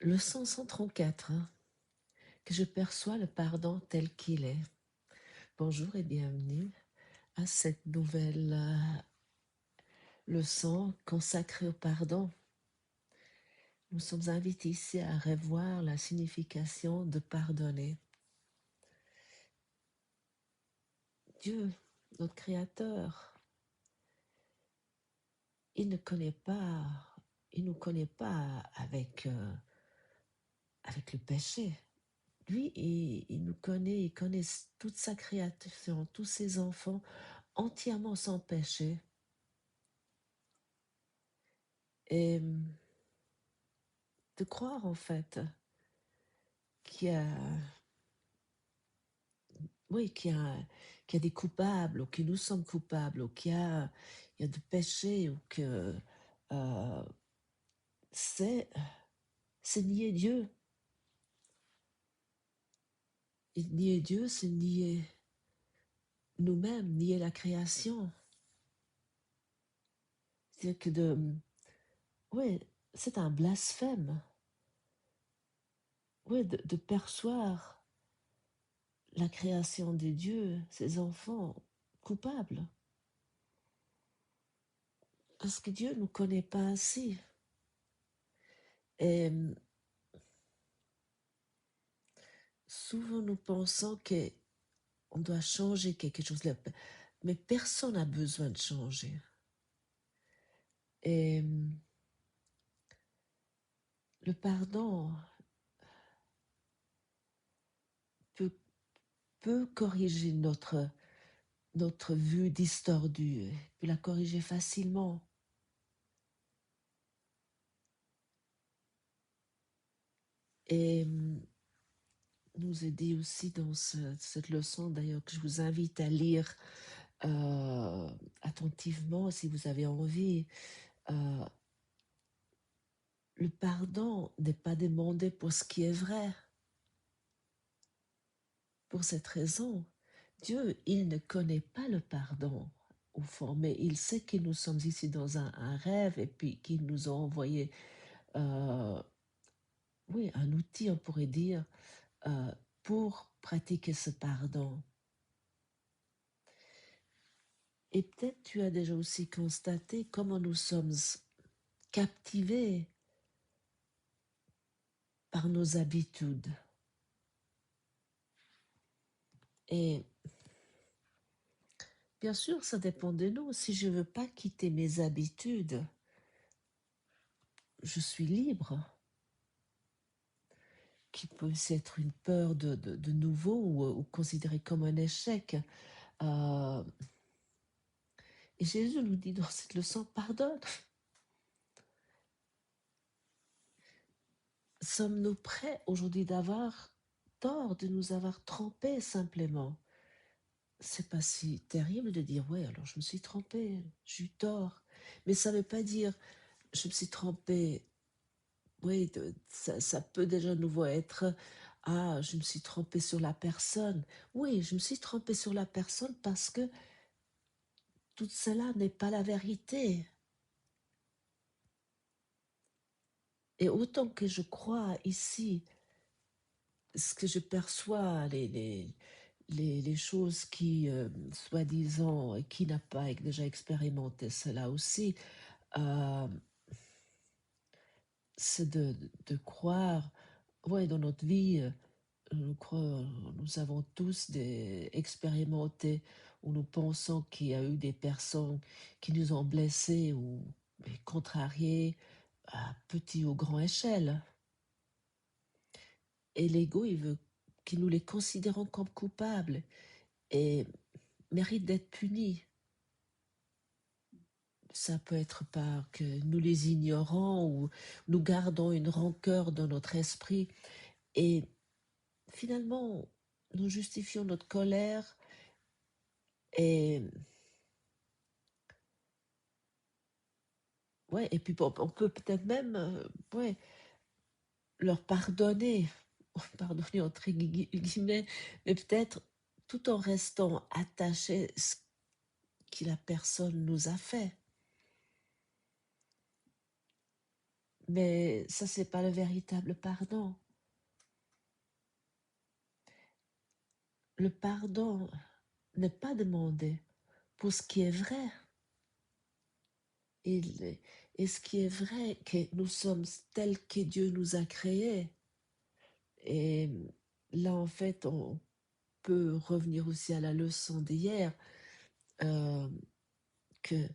Leçon 134, hein, que je perçois le pardon tel qu'il est. Bonjour et bienvenue à cette nouvelle leçon consacrée au pardon. Nous sommes invités ici à revoir la signification de pardonner. Dieu, notre Créateur, il ne nous connaît pas avec le péché. Lui, il nous connaît, il connaît toute sa création, tous ses enfants entièrement sans péché. Et de croire en fait qu'il y a, qu'il y a des coupables, ou que nous sommes coupables, ou qu'il y a de péché, ou que c'est nier Dieu. Et nier Dieu, c'est nier nous-mêmes, nier la création. C'est-à-dire que c'est un blasphème. De percevoir la création de Dieu, ses enfants, coupables. Parce que Dieu ne nous connaît pas ainsi. Et souvent nous pensons qu'on doit changer quelque chose, mais personne n'a besoin de changer. Et le pardon peut corriger notre vue distordue, peut la corriger facilement. Et nous est dit aussi dans cette leçon, d'ailleurs, que je vous invite à lire attentivement si vous avez envie. Le pardon n'est pas demandé pour ce qui est vrai. Pour cette raison, Dieu, il ne connaît pas le pardon au fond, mais il sait que nous sommes ici dans un rêve et puis qu'il nous a envoyé un outil, on pourrait dire, pour pratiquer ce pardon. Et peut-être tu as déjà aussi constaté comment nous sommes captivés par nos habitudes. Et bien sûr, ça dépend de nous. Si je ne veux pas quitter mes habitudes, je suis libre. Qui peut aussi être une peur de nouveau ou considérée comme un échec. Et Jésus nous dit dans cette leçon, pardonne. Sommes-nous prêts aujourd'hui d'avoir tort, de nous avoir trompés simplement? C'est pas si terrible de dire, ouais, alors je me suis trompée, j'ai eu tort. Mais ça ne veut pas dire, je me suis trompée. Oui, ça peut déjà nouveau être, ah, je me suis trompée sur la personne. Oui, je me suis trompée sur la personne parce que tout cela n'est pas la vérité. Et autant que je crois ici, ce que je perçois, les choses qui, soi-disant, qui n'a pas déjà expérimenté cela aussi, c'est de croire, dans notre vie, nous avons tous expérimenté où nous pensons qu'il y a eu des personnes qui nous ont blessés ou contrariés à petit ou grand échelle. Et l'ego, il veut que nous les considérons comme coupables et méritent d'être punis. Ça peut être par que nous les ignorons ou nous gardons une rancœur dans notre esprit et finalement, nous justifions notre colère et et puis on peut peut-être même leur pardonner entre guillemets, mais peut-être tout en restant attaché à ce que la personne nous a fait. Mais ça, c'est pas le véritable pardon. Le pardon n'est pas demandé pour ce qui est vrai. Et, et ce qui est vrai, que nous sommes tels que Dieu nous a créés. Et là, en fait, on peut revenir aussi à la leçon d'hier, euh, que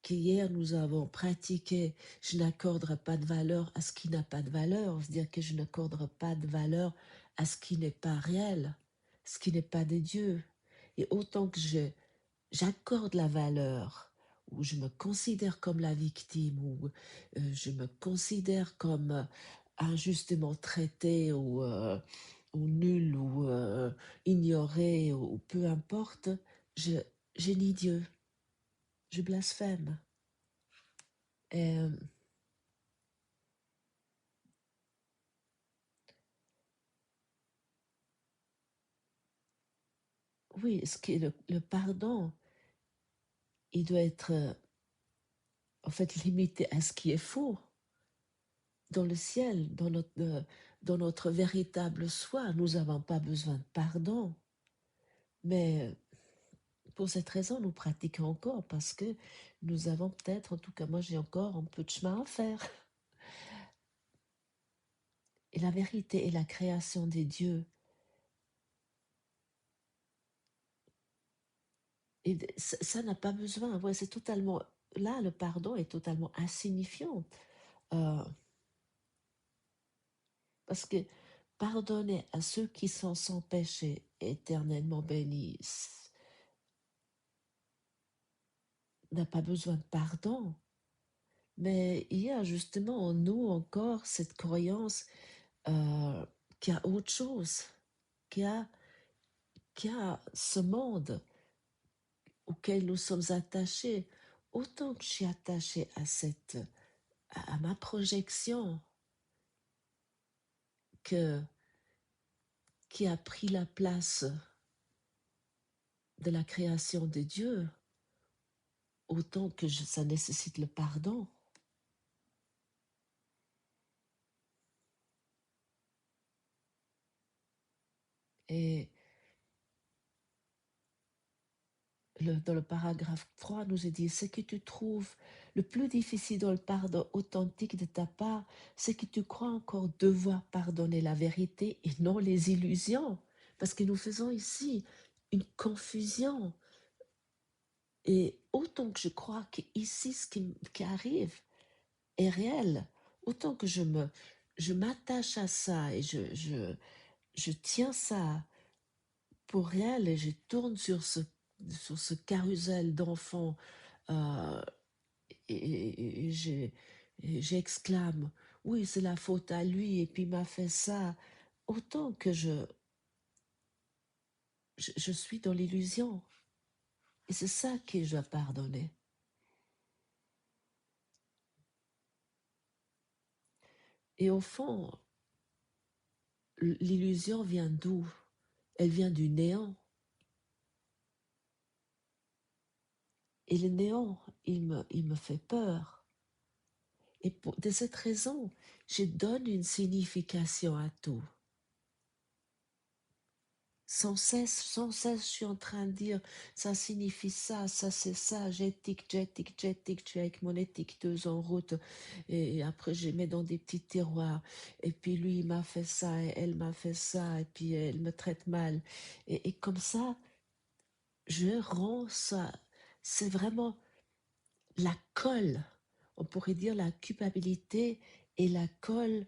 qu'hier nous avons pratiqué, je n'accorderai pas de valeur à ce qui n'a pas de valeur, c'est-à-dire que je n'accorderai pas de valeur à ce qui n'est pas réel, ce qui n'est pas de Dieu. Et autant que j'accorde la valeur, ou je me considère comme la victime, ou je me considère comme injustement traité, ou nul, ou ignoré, ou peu importe, je nie Dieu, je blasphème. Et, oui, ce qui est le pardon, il doit être en fait limité à ce qui est faux. Dans le ciel, dans notre véritable soi, nous n'avons pas besoin de pardon. Mais pour cette raison, nous pratiquons encore parce que nous avons peut-être, en tout cas moi j'ai encore un peu de chemin à faire. Et la vérité est la création des dieux. Et ça n'a pas besoin, ouais, c'est totalement, là le pardon est totalement insignifiant. Euh, Parce que pardonner à ceux qui sont sans péché, éternellement bénis, n'a pas besoin de pardon. Mais il y a justement en nous encore cette croyance qu'il y a autre chose, qu'il y a, qu'il y a ce monde auquel nous sommes attachés. Autant que je suis attachée à ma projection que, qui a pris la place de la création de Dieu, autant que ça nécessite le pardon. Et dans le paragraphe 3, nous est dit, ce que tu trouves le plus difficile dans le pardon authentique de ta part, c'est que tu crois encore devoir pardonner la vérité et non les illusions. Parce que nous faisons ici une confusion. Et autant que je crois que ici ce qui arrive est réel, autant que je m'attache à ça et je tiens ça pour réel et je tourne sur ce carrousel d'enfants euh, et j'exclame, oui, c'est la faute à lui et puis il m'a fait ça, autant que je suis dans l'illusion. Et c'est ça que je dois pardonner. Et au fond, l'illusion vient d'où? Elle vient du néant. Et le néant, il me fait peur. Et de cette raison, je donne une signification à tout. Sans cesse, je suis en train de dire, ça signifie ça c'est ça, j'éthique, je suis avec mon étiqueteuse en route, et après je mets dans des petits tiroirs, et puis lui il m'a fait ça, et elle m'a fait ça, et puis elle me traite mal, et comme ça, je rends ça, c'est vraiment la colle, on pourrait dire la culpabilité et la colle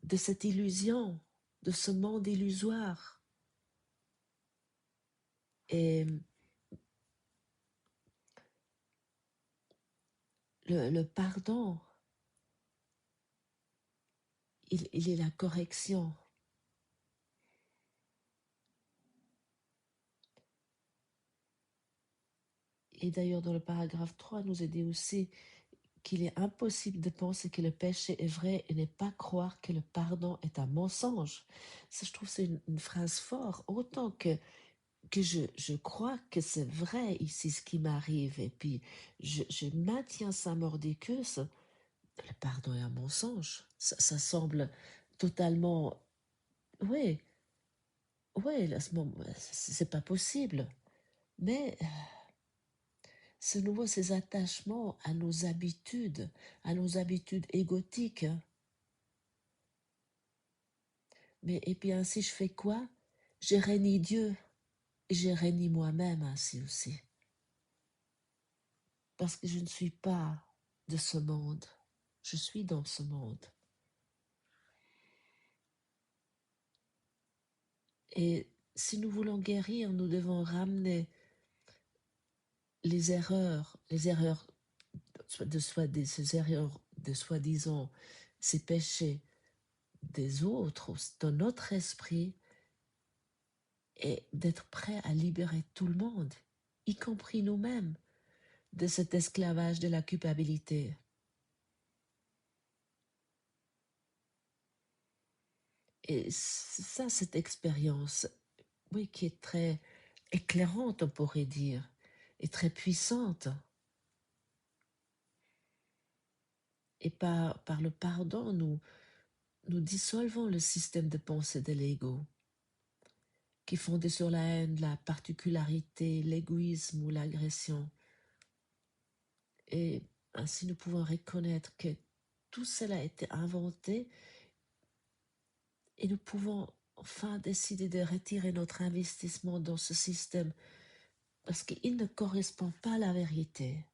de cette illusion, de ce monde illusoire. Et le pardon, il est la correction. Et d'ailleurs, dans le paragraphe 3, nous est dit aussi qu'il est impossible de penser que le péché est vrai et ne pas croire que le pardon est un mensonge. Ça, je trouve que c'est une phrase forte. Autant que je crois que c'est vrai ici ce qui m'arrive, et puis je maintiens ça mordicus, Le pardon est un mensonge. Ça semble totalement... Oui, oui, à ce moment, c'est pas possible. Mais c'est nouveau ces attachements à nos habitudes égotiques. Mais et puis ainsi je fais quoi? Je renie Dieu, et je renie moi-même ainsi aussi. Parce que je ne suis pas de ce monde. Je suis dans ce monde. Et si nous voulons guérir, nous devons ramener les erreurs ces erreurs de soi-disant, ces péchés des autres dans notre esprit et d'être prêt à libérer tout le monde, y compris nous-mêmes, de cet esclavage de la culpabilité. Et ça, cette expérience, oui, qui est très éclairante, on pourrait dire, et très puissante. Et par le pardon, nous dissolvons le système de pensée de l'ego, qui est fondé sur la haine, la particularité, l'égoïsme ou l'agression. Et ainsi, nous pouvons reconnaître que tout cela a été inventé et nous pouvons enfin décider de retirer notre investissement dans ce système parce qu'il ne correspond pas à la vérité.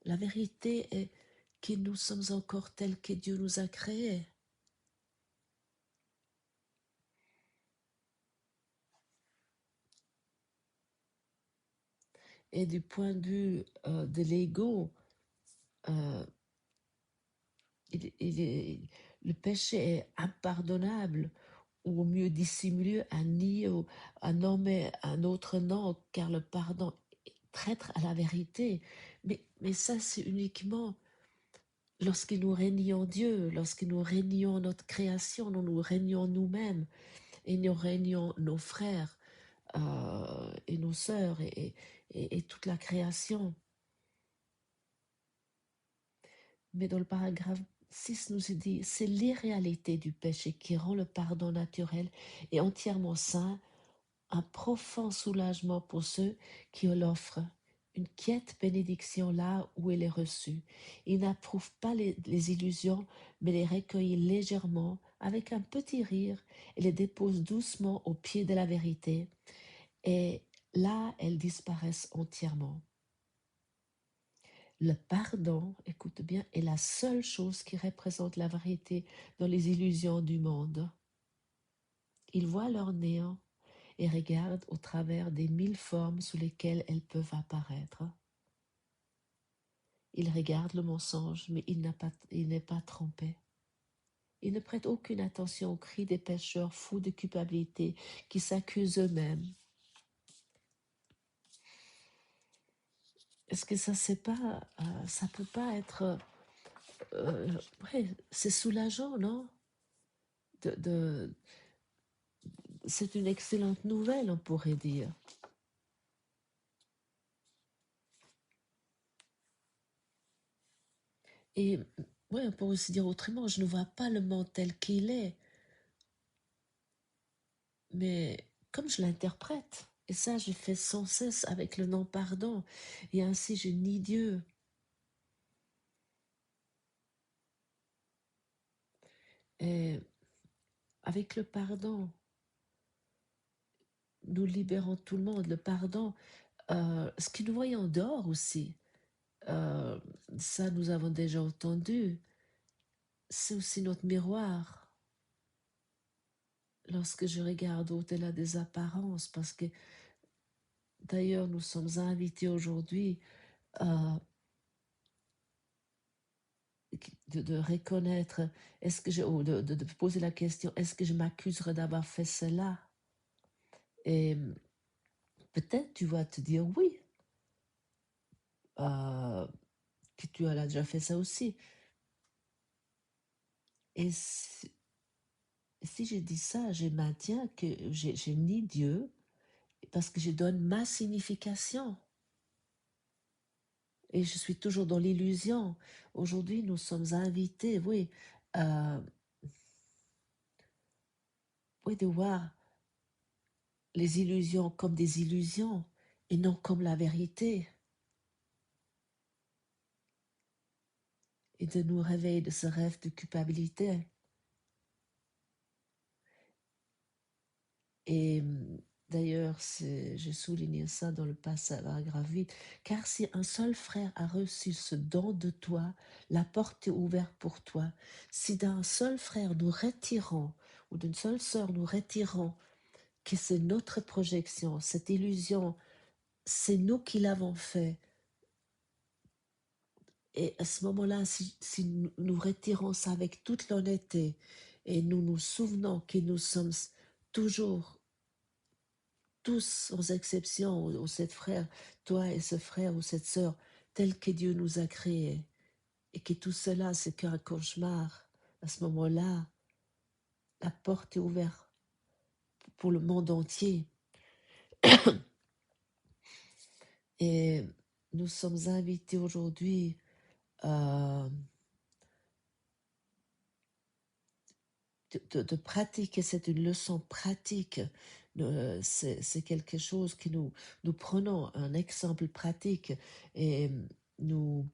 La vérité est que nous sommes encore tels que Dieu nous a créés. Et du point de vue de l'ego, euh, le péché est impardonnable ou au mieux dissimulé, à nier ou à nommer un autre nom, car le pardon traître à la vérité. Mais ça, c'est uniquement lorsque nous régnons Dieu, lorsque nous régnons notre création, nous régnons nous-mêmes et nous régnons nos frères et nos sœurs et toute la création. Mais dans le paragraphe 6 nous est dit, c'est l'irréalité du péché qui rend le pardon naturel et entièrement saint, un profond soulagement pour ceux qui l'offrent, une quiète bénédiction là où elle est reçue. Il n'approuve pas les illusions, mais les recueille légèrement, avec un petit rire, et les dépose doucement au pied de la vérité, et là elles disparaissent entièrement. Le pardon, écoute bien, est la seule chose qui représente la vérité dans les illusions du monde. Ils voient leur néant et regardent au travers des 1000 formes sous lesquelles elles peuvent apparaître. Ils regardent le mensonge, mais il n'est pas trompé. Ils ne prêtent aucune attention aux cris des pécheurs fous de culpabilité qui s'accusent eux-mêmes. Est-ce que ça peut pas être, ouais, c'est soulageant, non? C'est une excellente nouvelle, on pourrait dire. Et ouais, on pourrait aussi dire autrement, je ne vois pas le monde tel qu'il est, mais comme je l'interprète. Et ça, je fais sans cesse avec le non-pardon. Et ainsi, je nie Dieu. Et avec le pardon, nous libérons tout le monde. Le pardon, ce que nous voyons dehors aussi, euh, ça nous avons déjà entendu, c'est aussi notre miroir. Lorsque je regarde au-delà des apparences, parce que d'ailleurs nous sommes invités aujourd'hui de reconnaître, est-ce que ou de poser la question, est-ce que je m'accuserais d'avoir fait cela? Et peut-être tu vas te dire oui, que tu as déjà fait ça aussi. Et si je dis ça, je maintiens que je nie Dieu parce que je donne ma signification. et je suis toujours dans l'illusion. Aujourd'hui, nous sommes invités, oui, oui, de voir les illusions comme des illusions et non comme la vérité, et de nous réveiller de ce rêve de culpabilité. Et d'ailleurs, j'ai souligné ça dans le passage paragraphe 8, car si un seul frère a reçu ce don de toi, la porte est ouverte pour toi. Si d'un seul frère nous retirons, ou d'une seule sœur nous retirons, que c'est notre projection, cette illusion, c'est nous qui l'avons fait. Et à ce moment-là, si nous retirons ça avec toute l'honnêteté, et nous nous souvenons que nous sommes toujours, tous sans exception, ou cette frère, toi et ce frère ou cette sœur, tel que Dieu nous a créés, et que tout cela, c'est qu'un cauchemar, à ce moment-là, la porte est ouverte pour le monde entier. Et nous sommes invités aujourd'hui de pratiquer, c'est une leçon pratique. C'est quelque chose que nous prenons un exemple pratique, et nous,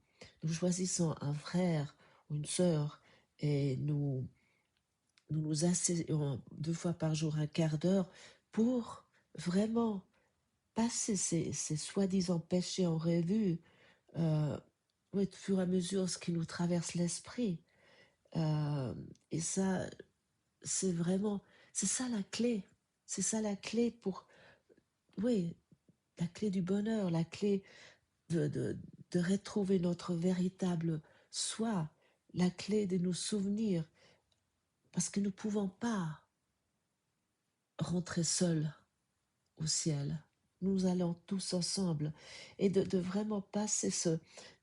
nous choisissons un frère ou une sœur, et nous asseyons 2 fois par jour, un quart d'heure, pour vraiment passer ces soi-disant péchés en revue, oui, au fur et à mesure, ce qui nous traverse l'esprit. Et ça, c'est vraiment, c'est ça la clé. C'est ça la clé pour, oui, la clé du bonheur, la clé de retrouver notre véritable soi, la clé de nous souvenir, parce que nous ne pouvons pas rentrer seuls au ciel. Nous allons tous ensemble, et de vraiment passer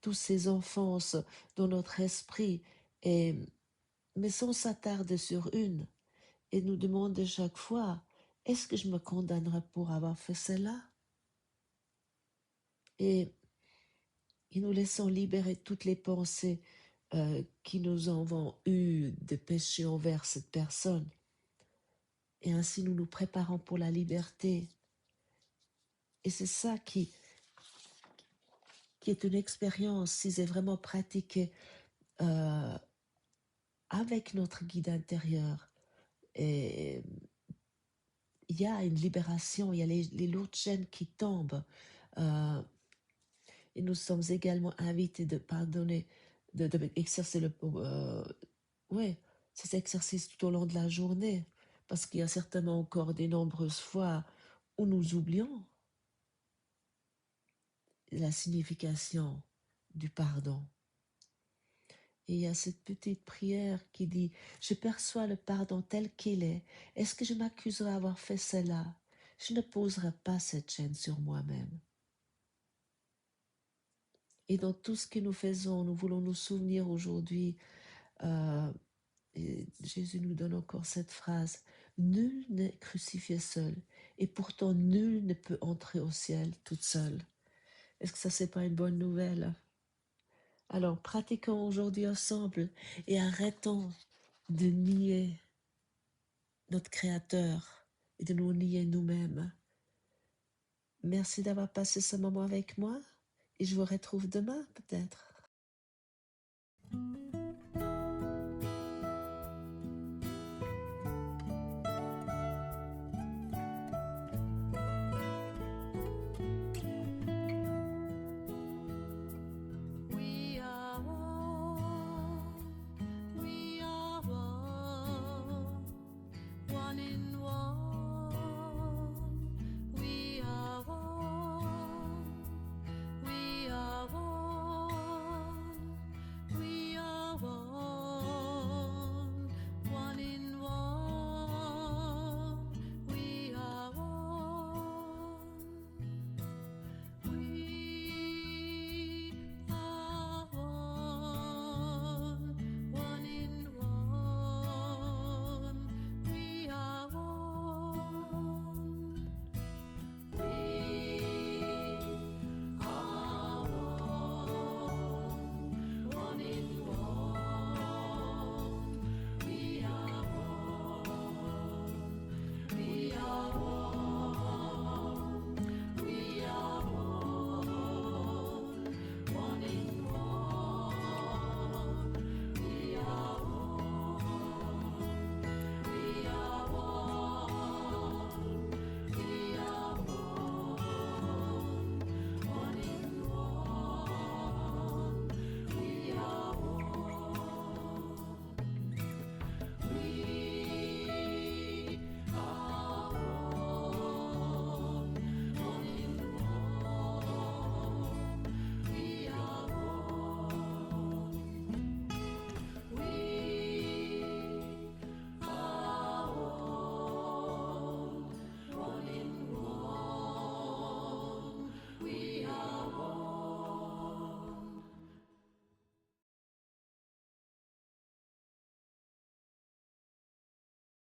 tous ces enfances dans notre esprit, et, mais sans s'attarder sur une, et nous demander chaque fois, est-ce que je me condamnerai pour avoir fait cela? Et nous laissons libérer toutes les pensées qui nous avons eues de péché envers cette personne. Et ainsi nous nous préparons pour la liberté. Et c'est ça qui est une expérience, si c'est vraiment pratiqué avec notre guide intérieur. Et il y a une libération, il y a les lourdes chaînes qui tombent. Et nous sommes également invités de pardonner, de exercer ouais, ces exercices tout au long de la journée, parce qu'il y a certainement encore de nombreuses fois où nous oublions la signification du pardon. Et il y a cette petite prière qui dit, je perçois le pardon tel qu'il est. Est-ce que je m'accuserai d'avoir fait cela? Je ne poserai pas cette chaîne sur moi-même. Et dans tout ce que nous faisons, nous voulons nous souvenir aujourd'hui, et Jésus nous donne encore cette phrase, nul n'est crucifié seul, et pourtant nul ne peut entrer au ciel toute seule. Est-ce que ça, c'est pas une bonne nouvelle? Alors, pratiquons aujourd'hui ensemble, et arrêtons de nier notre Créateur et de nous nier nous-mêmes. Merci d'avoir passé ce moment avec moi, et je vous retrouve demain peut-être.